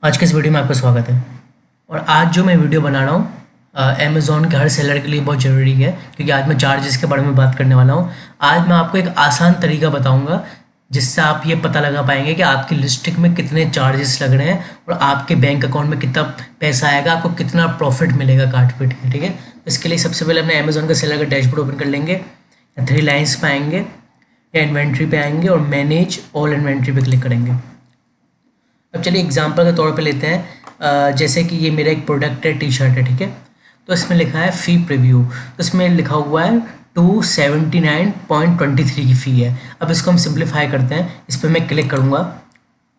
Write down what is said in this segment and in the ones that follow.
आज के इस वीडियो में आपका स्वागत है। और आज जो मैं वीडियो बना रहा हूँ अमेज़ॉन के हर सेलर के लिए बहुत ज़रूरी है, क्योंकि आज मैं चार्जेस के बारे में बात करने वाला हूँ। आज मैं आपको एक आसान तरीका बताऊँगा जिससे आप ये पता लगा पाएंगे कि आपकी लिस्टिंग में कितने चार्जेस लग रहे हैं और आपके बैंक अकाउंट में कितना पैसा आएगा, आपको कितना प्रॉफिट मिलेगा काट पीट के। ठीक है, इसके लिए सबसे पहले अपने अमेज़ॉन का सेलर का डैशबोर्ड ओपन कर लेंगे, थ्री लाइन्स पे आएंगे या इन्वेंट्री पे आएंगे और मैनेज ऑल इन्वेंट्री पे क्लिक करेंगे। अब चलिए एग्जांपल के तौर पे लेते हैं, जैसे कि ये मेरा एक प्रोडक्ट है, टी शर्ट है। ठीक है, तो इसमें लिखा है फ़ी प्रीव्यू, तो इसमें लिखा हुआ है 279.23 की फ़ी है। अब इसको हम सिंप्लीफाई करते हैं, इस पर मैं क्लिक करूँगा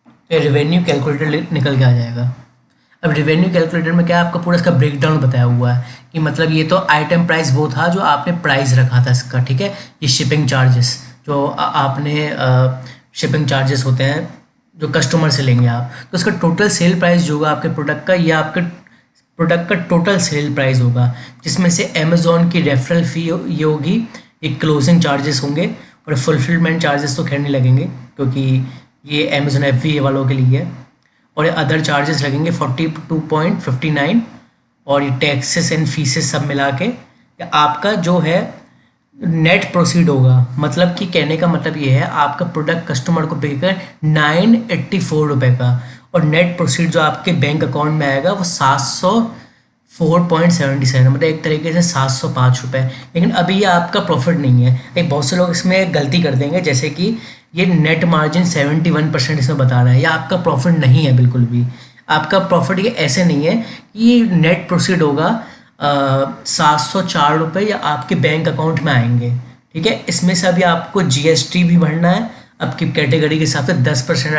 तो रेवेन्यू कैलकुलेटर निकल के आ जाएगा। अब रेवेन्यू कैलकुलेटर में क्या है, आपका पूरा इसका ब्रेकडाउन बताया हुआ है कि मतलब ये तो आइटम प्राइस वो था जो आपने प्राइस रखा था इसका। ठीक है, ये शिपिंग चार्जेस जो आपने शिपिंग चार्जेस होते हैं जो कस्टमर से लेंगे आप, तो उसका टोटल सेल प्राइस जो होगा आपके प्रोडक्ट का, ये आपके प्रोडक्ट का टोटल सेल प्राइस होगा, जिसमें से अमेज़ॉन की रेफरल फ़ी ये होगी, एक क्लोजिंग चार्जेस होंगे और फुलफिलमेंट चार्जेस तो खैर नहीं लगेंगे क्योंकि ये अमेज़ॉन FBA वालों के लिए है, और अदर चार्जेस लगेंगे 42.59 और ये टैक्सेस एंड फीसेस सब मिला के आपका जो है नेट प्रोसीड होगा। मतलब कि कहने का मतलब ये है, आपका प्रोडक्ट कस्टमर को पे कर 984 रुपये का, और नेट प्रोसीड जो आपके बैंक अकाउंट में आएगा वो 704.77, मतलब एक तरीके से 705 रुपये। लेकिन अभी ये आपका प्रॉफिट नहीं है। एक बहुत से लोग इसमें गलती कर देंगे, जैसे कि ये नेट मार्जिन 71% इसमें बता रहा है, या आपका प्रॉफिट नहीं है बिल्कुल भी। आपका प्रॉफिट ये ऐसे नहीं है कि नेट प्रोसीड होगा 704 रुपये या आपके बैंक अकाउंट में आएंगे। ठीक है, इसमें से अभी आपको GST भी भरना है आपकी कैटेगरी के हिसाब से 10%,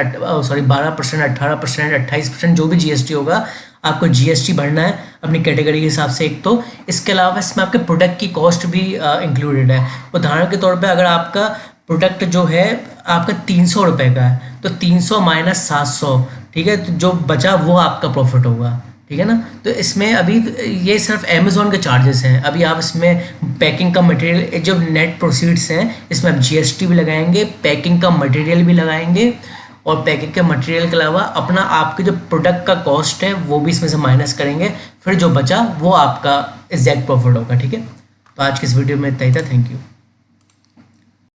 12%, 18%, 28%, जो भी GST होगा आपको GST भरना है अपनी कैटेगरी के हिसाब से। एक तो इसके अलावा इसमें आपके प्रोडक्ट की कॉस्ट भी इंक्लूडेड है। उदाहरण के तौर पे अगर आपका प्रोडक्ट जो है आपका 300 रुपये का है, तो 300 माइनस 700, ठीक है, तो जो बचा वो आपका प्रॉफिट होगा। ठीक है ना, तो इसमें अभी ये सिर्फ अमेज़ॉन के चार्जेस हैं। अभी आप इसमें पैकिंग का मटेरियल जो नेट प्रोसीड्स हैं, इसमें आप GST भी लगाएंगे, पैकिंग का मटेरियल भी लगाएंगे, और पैकिंग के मटेरियल के अलावा अपना आपके जो प्रोडक्ट का कॉस्ट है वो भी इसमें से माइनस करेंगे, फिर जो बचा वो आपका एग्जैक्ट प्रॉफिट होगा। ठीक है, तो आज की इस वीडियो में इतना ही था। Thank you.